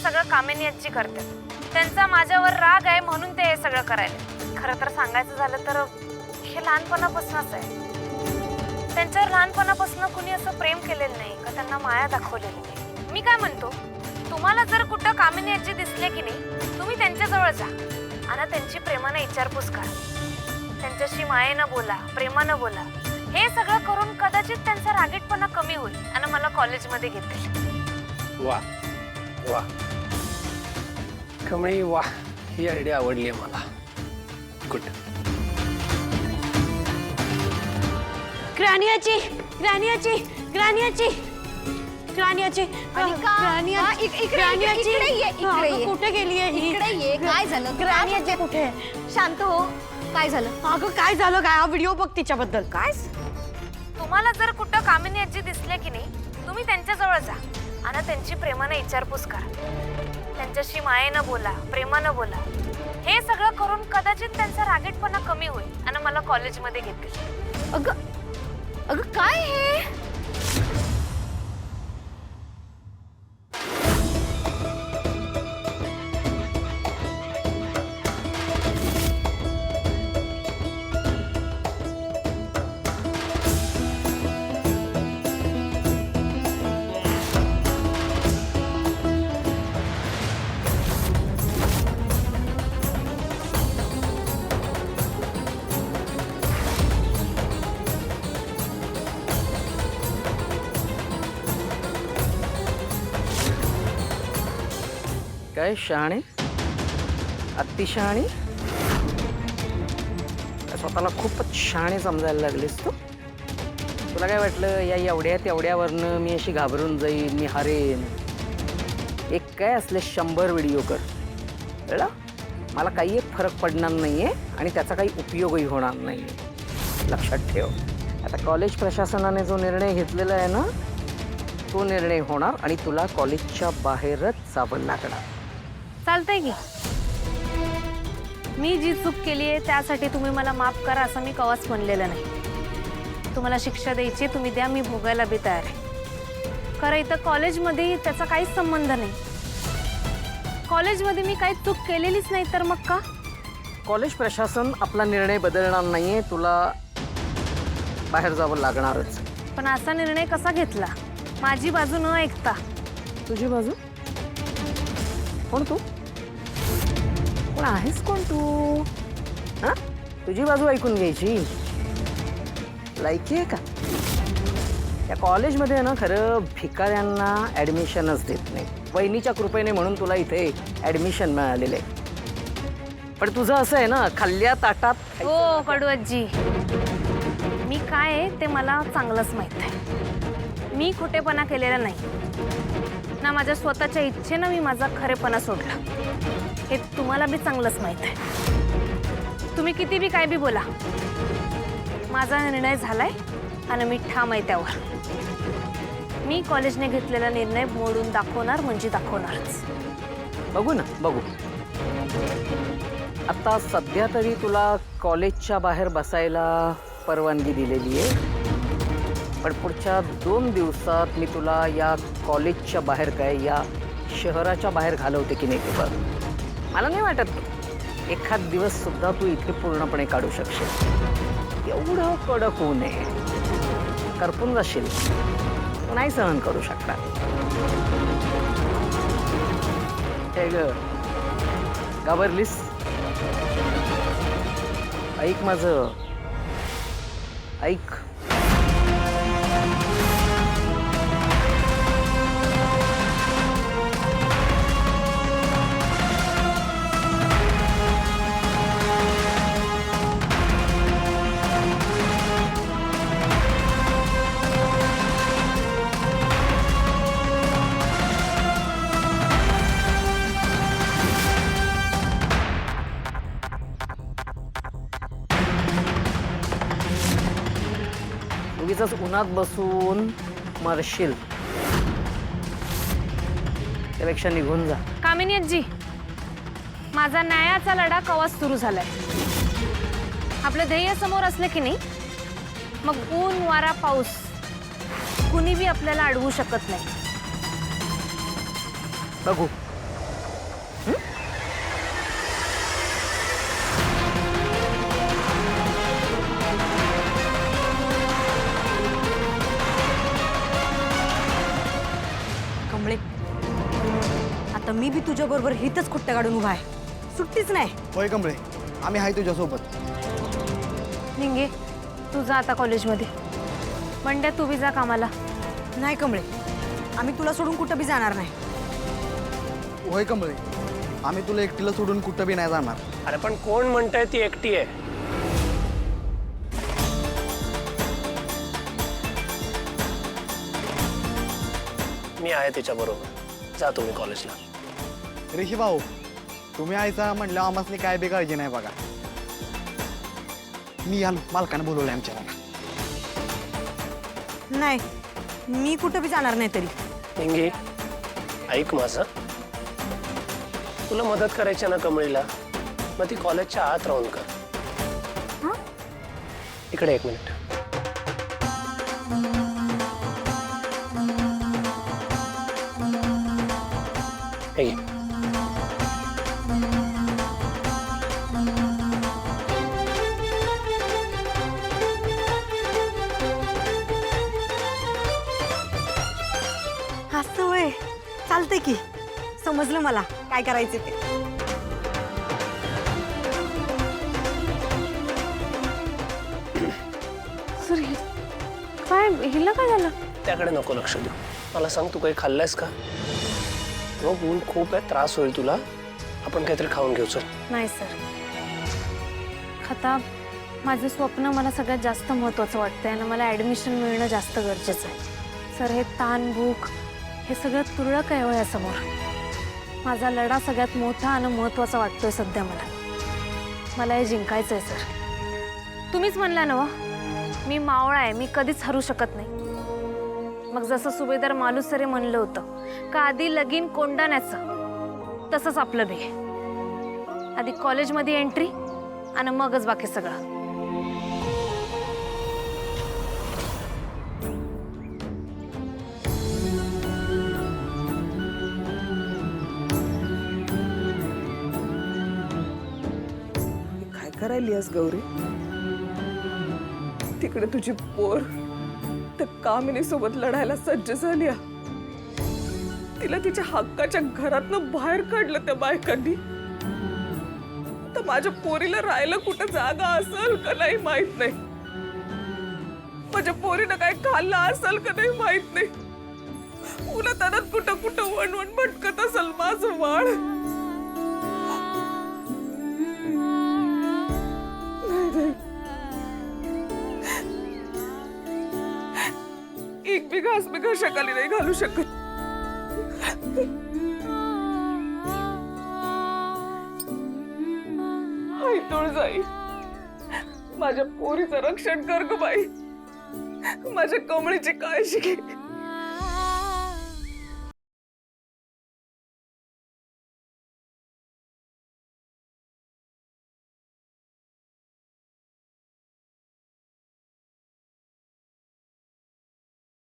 सगळं कामिनी आजी करतात. त्यांचा माझ्यावर राग आहे म्हणून ते हे सगळं करायला. खरं तर सांगायचं झालं तर हे लहानपणापासूनच आहे. त्यांच्यावर लहानपणापासून कुणी असं प्रेम केलेलं नाही का त्यांना माया दाखवलेली नाही. मी काय म्हणतो, तुम्हाला जर कुठं कामिनी आजी दिसले की नाही, तुम्ही त्यांच्याजवळ जा आणि त्यांची प्रेमाने विचारपूस करा. त्यांच्याशी मायेनं बोला, प्रेमानं बोला. हे सगळं करून कदाचित त्यांचा रागीटपणा कमी होईल आणि मला कॉलेजमध्ये घेतील. वा वा कमळी, वा ही आयडिया आवडली आहे मला. गुड. ग्रानियाची ग्रानियाची ग्रानियाची ग्रानियाची कुठे गेली आहे? इकडे ये. काय झालं? ग्रानियाची कुठे? शांत हो. काय झालं? अगं काय झालं? काय हा व्हिडिओ बघ तिच्याबद्दल. काय तुम्हाला जर कुठं कामिनी आजी दिसले की नाही, तुम्ही त्यांच्याजवळ जा आणि त्यांची प्रेमाने विचारपूस करा. त्यांच्याशी मायेनं बोला, प्रेमानं बोला. हे सगळं करून कदाचित त्यांचा रागीटपणा कमी होईल आणि मला कॉलेजमध्ये घेतील. अगं अगं काय हे? काय शहाणे, अतिशहाणे, स्वतःला खूपच शहाणे समजायला लागलीस तू. तुला काय वाटलं या एवढ्या तेवढ्यावरनं मी अशी घाबरून जाईन, मी हारेन? एक काय असले 100 व्हिडिओ कर, कळलं? मला काही एक फरक पडणार नाही आहे आणि त्याचा काही उपयोगही होणार नाही आहे. लक्षात ठेव. आता कॉलेज प्रशासनाने जो निर्णय घेतलेला आहे ना, तो निर्णय होणार आणि तुला कॉलेजच्या बाहेरच जावं लागणार. चालतंय की. मी जी चूक केली आहे त्यासाठी तुम्ही मला माफ करा असं मी कवाच म्हणलेलं नाही. तुम्हाला शिक्षा द्यायची तुम्ही द्या, मी भोगायला बी तयार आहे. खरं इथं कॉलेजमध्ये त्याचा काहीच संबंध नाही. कॉलेजमध्ये मी काही चूक केलेलीच नाही तर मग का? कॉलेज प्रशासन आपला निर्णय बदलणार नाहीये, तुला बाहेर जावं लागणारच. पण असा निर्णय कसा घेतला माझी बाजू न ऐकता? तुझी बाजू? कोण तू? कोण आहेस कोण तू? हा, तुझी बाजू ऐकून घ्यायची लायकी आहे का? या कॉलेजमध्ये ना खरं भिकाऱ्यांना ॲडमिशनच देत नाही. वहिनीच्या कृपेने म्हणून तुला इथे ॲडमिशन मिळालेलं आहे. पण तुझं असं आहे ना, खाल्ल्या ताटात. हो कडू आजी, मी काय आहे ते मला चांगलंच माहीत आहे. मी खोटेपणा केलेला नाही ना, माझ्या स्वतःच्या इच्छेनं मी माझा खरेपणा सोडला. हे तुम्हाला बी चांगलंच माहीत आहे. तुम्ही किती बी काय बी बोला, माझा निर्णय झालाय आणि मी ठाम आहे त्यावर. मी कॉलेजने घेतलेला निर्णय मोडून दाखवणार म्हणजे दाखवणारच. बघू ना, बघू. आता सध्या तरी तुला कॉलेजच्या बाहेर बसायला परवानगी दिलेली आहे, पण पुढच्या 2 दिवसात मी तुला या कॉलेजच्या बाहेर काय या शहराच्या बाहेर घालवते की नाही ते बघ. मला नाही वाटत एखाद दिवस सुद्धा तू इथे पूर्णपणे काढू शकशील. एवढं कडक होऊ नये, करपून जाशील, नाही सहन करू शकणार. हे ग, घाबरलीस? ऐक माझं, ऐक. उगीचच उन्हात बसून मरशील, त्यापेक्षा निघून जा. कामिनी आजी, माझा न्यायाचा लढा कवाच सुरू झालाय. आपलं ध्येय समोर असलं की नाही, मग ऊन वारा पाऊस कुणी बी आपल्याला अडवू शकत नाही. बघू कमळे, आता मी बी तुझ्या बरोबर हितच खुट्ट्या काढून उभा आहे, सुट्टीच नाही. होय कमळे, आम्ही आहे तुझ्यासोबत. निंगे तू जा आता कॉलेजमध्ये. मंड्या तू बी जा कामाला. नाही कमळे, आम्ही तुला सोडून कुठं बी जाणार नाही. होय कमळे, आम्ही तुला एकटीला सोडून कुठं बी नाही जाणार. अरे पण कोण म्हणताय ती एकटी आहे? मी आहे तिच्या बरोबर. जा तुम्ही कॉलेजला. ऋषी भाऊ, तुम्ही आयचा म्हटलं आम्हाला काय बी काळजी नाही बघा. मी आलो, मालकाने बोलवलंय आमच्याला. नाही, मी कुठं बी जाणार नाही तरी. निंगी ऐक माझं. तुला मदत करायची ना कमळीला, मग ती कॉलेजच्या आत राहून कर. इकडे 1 मिनिट. हे घे. असं होय, चालतंय की. समजलं मला काय करायचं ते. सर काय हिला काय झालं? त्याकडे नको लक्ष देऊ. मला सांग, तू काही खाल्लंयस का? मग ऊन खूप आहे, त्रास होईल तुला. आपण काहीतरी खाऊन घेऊ. चल. नाही सर, आता माझं स्वप्न मला सगळ्यात जास्त महत्त्वाचं वाटतंय आणि मला ॲडमिशन मिळणं जास्त गरजेचं आहे. सर हे ताण भूक हे सगळं तुरळक आहे वयासमोर. माझा लढा सगळ्यात मोठा आणि महत्त्वाचा वाटतोय सध्या मला हे जिंकायचं आहे सर. तुम्हीच म्हणला ना, मी मावळा आहे, मी कधीच हरू शकत नाही. मग जसं सुभेदार मालुसरे म्हणलं होतं का आधी लगीन कोंडाण्याचं, तसंच आपलं बी. आधी कॉलेजमध्ये एंट्री आणि मगच बाकी सगळं. काय करायलीस गौरी? तिकडे तुझी पोर त्या कामिनी सोबत लढायला सज्ज झाली. तिला तिच्या हक्काच्या घरातनं बाहेर काढलं त्या बायकांनी. तर माझ्या पोरीला राहायला कुठं जागा असेल का नाही माहित नाही. माझ्या पोरीनं काय खाल्लं असेल का नाही माहित नाही. उन्हातानात कुठं कुठं वणवण भटकत असेल माझं बाळ. एक बी घास बी घशाखाली नाही घालू शकत. आई तुळजाई, माझ्या पोरीचं रक्षण कर ग बाई. माझ्या कमळीची काळजी घे.